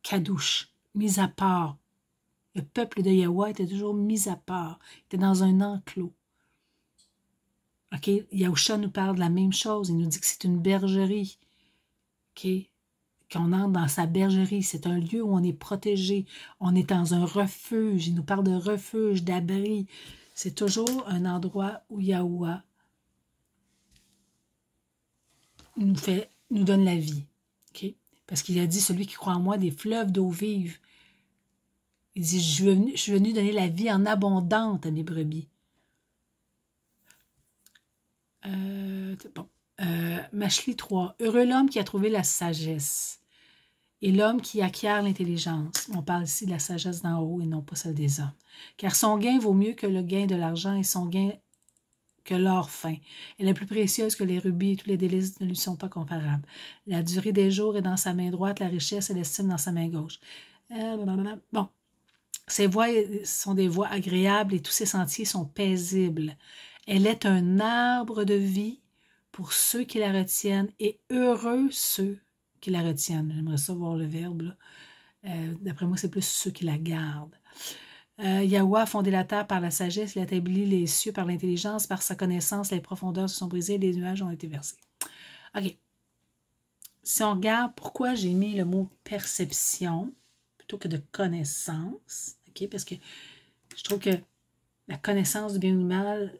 Kadouche, mis à part. Le peuple de Yahuwah était toujours mis à part. Il était dans un enclos. OK? Yahusha nous parle de la même chose. Il nous dit que c'est une bergerie. OK? Qu'on entre dans sa bergerie. C'est un lieu où on est protégé. On est dans un refuge. Il nous parle de refuge, d'abri. C'est toujours un endroit où Yahuwah nous donne la vie. Okay? Parce qu'il a dit, celui qui croit en moi, des fleuves d'eau vive. Il dit, je suis venu donner la vie en abondante à mes brebis. Machli 3. Heureux l'homme qui a trouvé la sagesse et l'homme qui acquiert l'intelligence. On parle ici de la sagesse d'en haut et non pas celle des hommes. Car son gain vaut mieux que le gain de l'argent et son gain que l'or fin. Elle est plus précieuse que les rubis et tous les délices ne lui sont pas comparables. La durée des jours est dans sa main droite, la richesse et l'estime dans sa main gauche. Bon, ses voies sont des voies agréables et tous ses sentiers sont paisibles. Elle est un arbre de vie pour ceux qui la retiennent et heureux ceux qui la retiennent. J'aimerais ça voir le verbe. D'après moi, c'est plus ceux qui la gardent. Yahuwah a fondé la terre par la sagesse, il a établi les cieux par l'intelligence, par sa connaissance, les profondeurs se sont brisées, les nuages ont été versés. OK. Si on regarde pourquoi j'ai mis le mot perception plutôt que de connaissance, OK, parce que je trouve que la connaissance du bien ou du mal,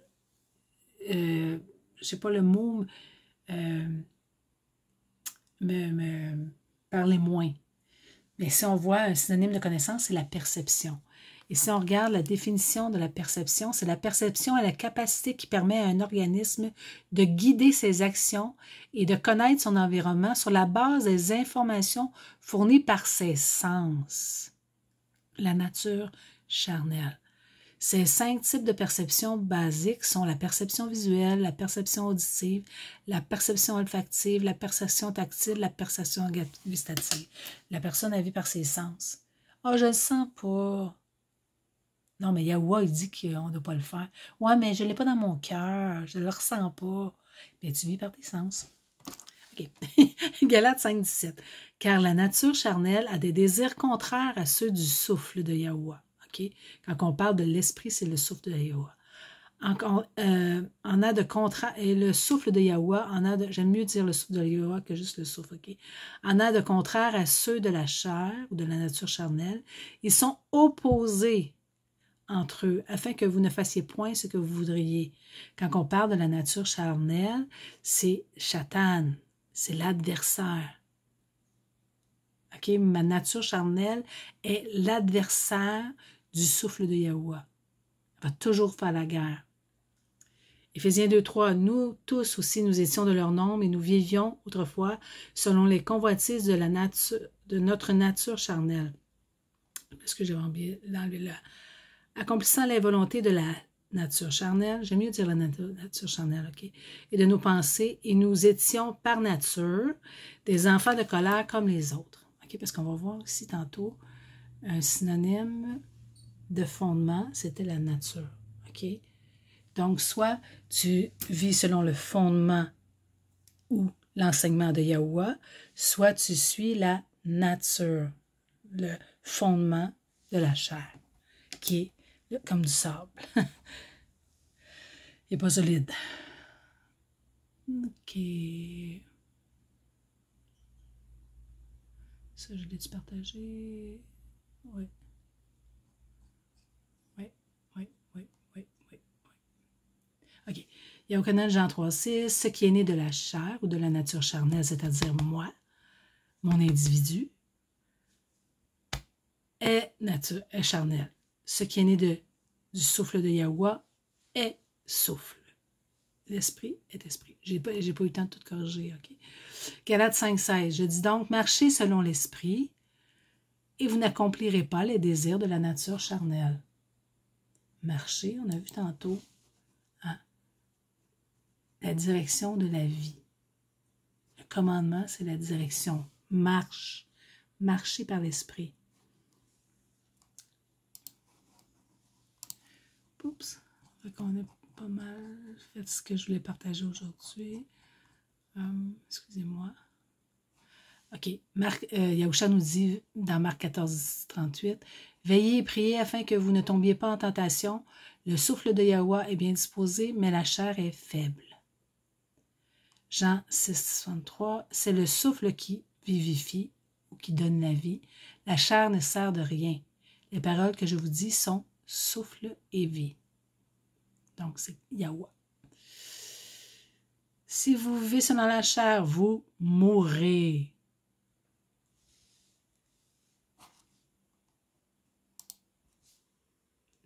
je sais pas, le mot me parlait moins. Mais si on voit un synonyme de connaissance, c'est la perception. Et si on regarde la définition de la perception, c'est la perception et la capacité qui permet à un organisme de guider ses actions et de connaître son environnement sur la base des informations fournies par ses sens. La nature charnelle. Ces 5 types de perceptions basiques sont la perception visuelle, la perception auditive, la perception olfactive, la perception tactile, la perception gustative. La personne a vu par ses sens. « Ah, je le sens pas. » Non, mais Yahuwah, il dit qu'on ne doit pas le faire. « Ouais, mais je ne l'ai pas dans mon cœur, je ne le ressens pas. » Mais tu vis par tes sens. OK. Galates 5,17. Car la nature charnelle a des désirs contraires à ceux du souffle de Yahuwah. Okay? Quand on parle de l'esprit, c'est le souffle de Yahuwah. En a de contraire, et le souffle de Yahuwah, j'aime mieux dire le souffle de Yahuwah que juste le souffle, ok? En a de contraire à ceux de la chair ou de la nature charnelle. Ils sont opposés entre eux, afin que vous ne fassiez point ce que vous voudriez. Quand on parle de la nature charnelle, c'est Satan, c'est l'adversaire. Okay? Ma nature charnelle est l'adversaire du souffle de Yahuwah. Elle va toujours faire la guerre. Éphésiens 2,3. Nous tous aussi, nous étions de leur nombre et nous vivions autrefois selon les convoitises de notre nature charnelle. Est-ce que j'avais envie d'enlever là? Accomplissant les volontés de la nature charnelle, j'aime mieux dire la nature charnelle, ok? Et de nos pensées, et nous étions par nature des enfants de colère comme les autres. Ok? Parce qu'on va voir ici tantôt un synonyme de fondement, c'était la nature. Ok? Donc, soit tu vis selon le fondement ou l'enseignement de Yahuwah, soit tu suis la nature, le fondement de la chair, qui est comme du sable. Il n'est pas solide. OK. Ça, je l'ai-tu partagé? Oui. OK. Yochanan Jean 3,6, ce qui est né de la chair ou de la nature charnelle, c'est-à-dire moi, mon individu, est charnel. Ce qui est né du souffle de Yahuwah est souffle. L'esprit est esprit. J'ai pas eu le temps de tout corriger. OK. Galates 5,16, je dis donc, marchez selon l'esprit et vous n'accomplirez pas les désirs de la nature charnelle. Marcher, on a vu tantôt, hein? La direction de la vie. Le commandement, c'est la direction. Marche. Marcher par l'esprit. Oups. On a pas mal fait ce que je voulais partager aujourd'hui. Excusez-moi. OK. Yahusha nous dit dans Marc 14, 38, « Veillez et priez afin que vous ne tombiez pas en tentation. Le souffle de Yahuwah est bien disposé, mais la chair est faible. » Jean 6, 63, « C'est le souffle qui vivifie ou qui donne la vie. La chair ne sert de rien. Les paroles que je vous dis sont souffle et vie. » Donc, c'est Yahuwah. Si vous vivez selon la chair, vous mourrez.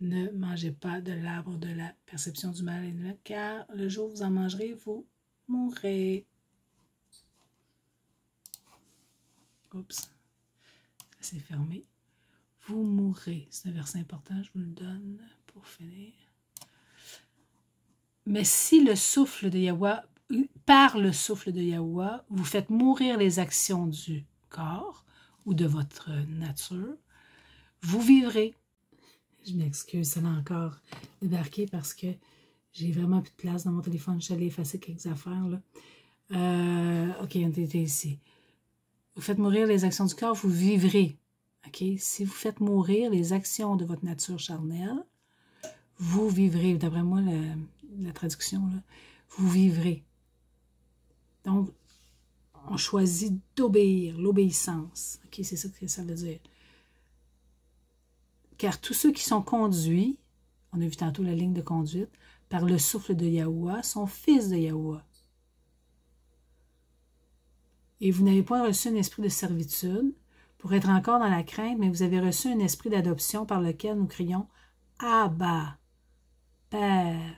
Ne mangez pas de l'arbre de la perception du mal et du mal, car le jour où vous en mangerez, vous mourrez. Oups, c'est fermé. Vous mourrez. C'est un verset important, je vous le donne pour finir. Mais si le souffle de Yahuwah, par le souffle de Yahuwah, vous faites mourir les actions du corps ou de votre nature, vous vivrez. Je m'excuse, ça l'a encore débarqué parce que j'ai vraiment plus de place dans mon téléphone. Je suis allée effacer quelques affaires. Là. OK, on était ici. Vous faites mourir les actions du corps, vous vivrez. OK? Si vous faites mourir les actions de votre nature charnelle, vous vivrez. D'après moi, la traduction, là, vous vivrez. Donc, on choisit d'obéir, l'obéissance. OK? C'est ça que ça veut dire. Car tous ceux qui sont conduits, on a vu tantôt la ligne de conduite, par le souffle de Yahuwah, sont fils de Yahuwah. Et vous n'avez pas reçu un esprit de servitude pour être encore dans la crainte, mais vous avez reçu un esprit d'adoption par lequel nous crions « Abba, Père ».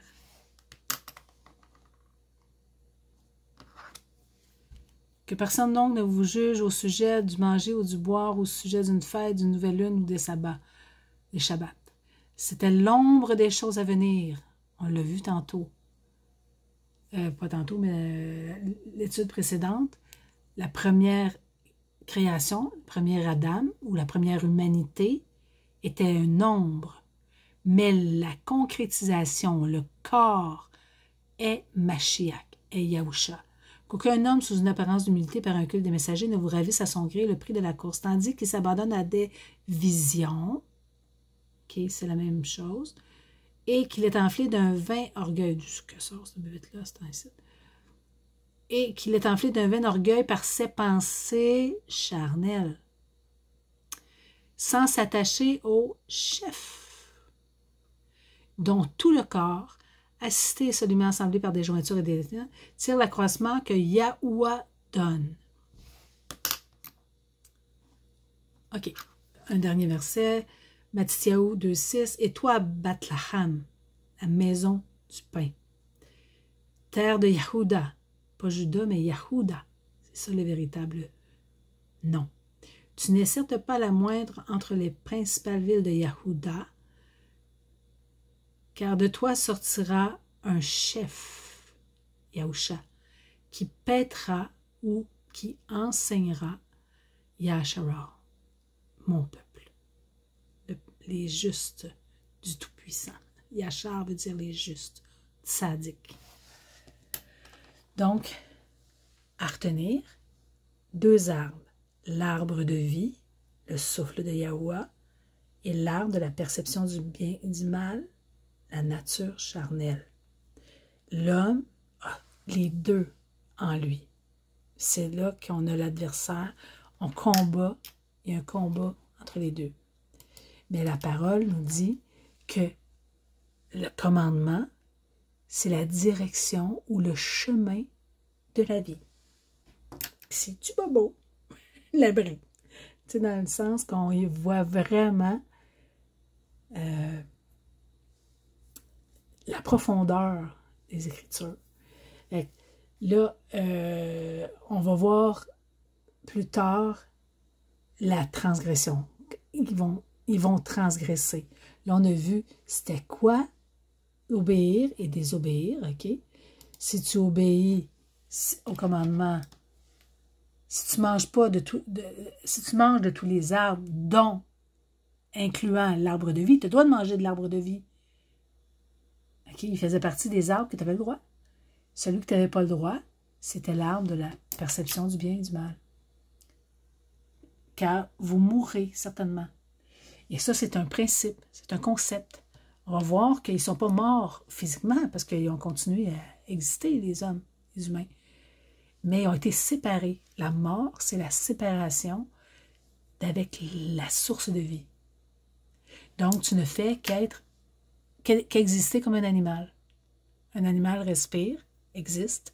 Que personne donc ne vous juge au sujet du manger ou du boire, au sujet d'une fête, d'une nouvelle lune ou des sabbats, des shabbats. C'était l'ombre des choses à venir. On l'a vu tantôt. Pas tantôt, mais l'étude précédente. La première création, le premier Adam, ou la première humanité, était une ombre. Mais la concrétisation, le corps, est Mashiach, est Yahusha. Qu'aucun homme sous une apparence d'humilité par un culte des messagers ne vous ravisse à son gré le prix de la course, tandis qu'il s'abandonne à des visions, ok, c'est la même chose, et qu'il est enflé d'un vain orgueil, du que ça, cette bébête-là, c'est ainsi, et qu'il est enflé d'un vain orgueil par ses pensées charnelles, sans s'attacher au chef, dont tout le corps, assisté et solidement assemblé par des jointures et des liens, tire l'accroissement que Yahuwah donne. OK. Un dernier verset. Mattityahu 2,6. Et toi, Batlaham, la maison du pain, terre de Yahuda, pas Juda, mais Yahuda. C'est ça le véritable nom. Tu n'es certes pas la moindre entre les principales villes de Yahuda, car de toi sortira un chef, Yahusha, qui paîtra ou qui enseignera Yahshua, mon peuple, les justes du Tout-Puissant. Yahshua veut dire les justes, tzaddik. Donc, à retenir, 2 arbres, l'arbre de vie, le souffle de Yahuwah, et l'arbre de la perception du bien et du mal, la nature charnelle. L'homme a les deux en lui. C'est là qu'on a l'adversaire. On combat, il y a un combat entre les deux. Mais la parole nous dit que le commandement, c'est la direction ou le chemin de la vie. C'est-tu pas beau? L'abri. Tu sais, dans le sens qu'on y voit vraiment la profondeur des Écritures. Et là, on va voir plus tard la transgression. Ils vont transgresser. Là, on a vu c'était quoi obéir et désobéir, OK? Si tu obéis au commandement, si tu manges pas si tu manges de tous les arbres, dont incluant l'arbre de vie, tu dois manger de l'arbre de vie. OK? Il faisait partie des arbres que tu avais le droit. Celui que tu n'avais pas le droit, c'était l'arbre de la perception du bien et du mal. Car vous mourrez certainement. Et ça, c'est un principe, c'est un concept. On va voir qu'ils ne sont pas morts physiquement parce qu'ils ont continué à exister, les hommes, les humains. Mais ils ont été séparés. La mort, c'est la séparation d'avec la source de vie. Donc, tu ne fais qu'exister comme un animal. Un animal respire, existe,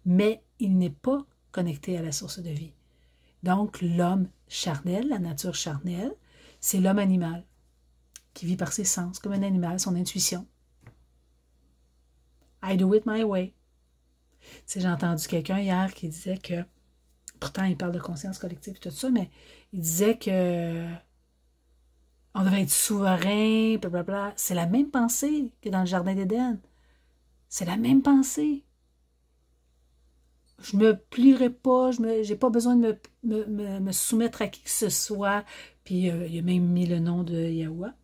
mais il n'est pas connecté à la source de vie. Donc, l'homme charnel, la nature charnelle, c'est l'homme animal qui vit par ses sens, comme un animal, son intuition. I do it my way. Tu sais, j'ai entendu quelqu'un hier qui disait que, pourtant il parle de conscience collective et tout ça, mais il disait que on devait être souverain, blablabla. C'est la même pensée que dans le Jardin d'Éden. C'est la même pensée. Je me plierai pas, j'ai pas besoin de me soumettre à qui que ce soit. Puis il a même mis le nom de Yahuwah.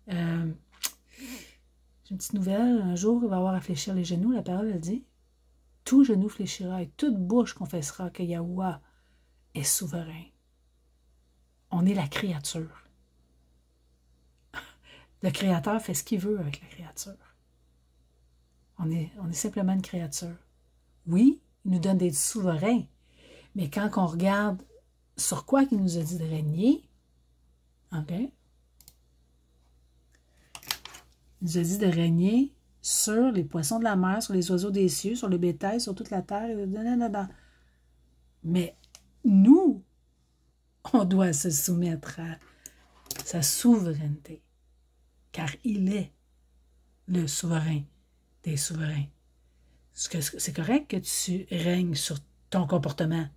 J'ai une petite nouvelle. Un jour, il va avoir à fléchir les genoux. La parole, elle dit, tout genou fléchira et toute bouche confessera que Yahuwah est souverain. On est la créature. Le Créateur fait ce qu'il veut avec la créature. On est simplement une créature. Oui, il nous donne d'être souverains, mais quand on regarde sur quoi il nous a dit de régner, OK? Il nous a dit de régner sur les poissons de la mer, sur les oiseaux des cieux, sur le bétail, sur toute la terre. Mais nous, on doit se soumettre à sa souveraineté, car il est le souverain des souverains. C'est correct que tu règnes sur ton comportement,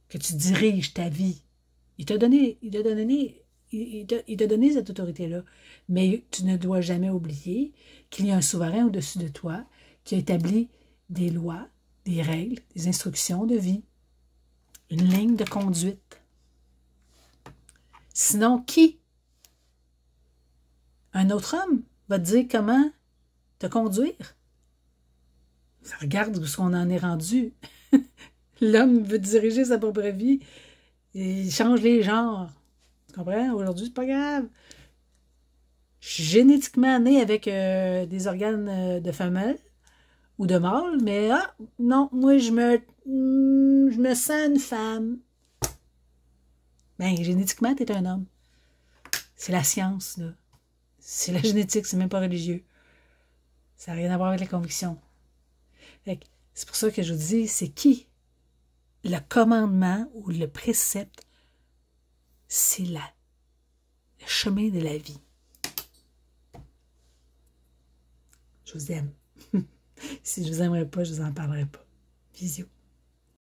que tu diriges ta vie. Il t'a donné il t'a donné cette autorité-là. Mais tu ne dois jamais oublier qu'il y a un souverain au-dessus de toi qui a établi des lois, des règles, des instructions de vie, une ligne de conduite. Sinon, qui? Un autre homme va te dire comment te conduire. Regarde où on en est rendu. L'homme veut diriger sa propre vie. Il change les genres. Tu comprends? Aujourd'hui, c'est pas grave. Je suis génétiquement née avec des organes de femelle ou de mâle, mais non, moi, je me sens une femme. Ben, génétiquement, t'es un homme. C'est la science, là. C'est la génétique, c'est même pas religieux. Ça n'a rien à voir avec la conviction. C'est pour ça que je vous dis, c'est qui? Le commandement ou le précepte, c'est le chemin de la vie. Je vous aime. Si je vous aimerais pas, je vous en parlerai pas. Bisous.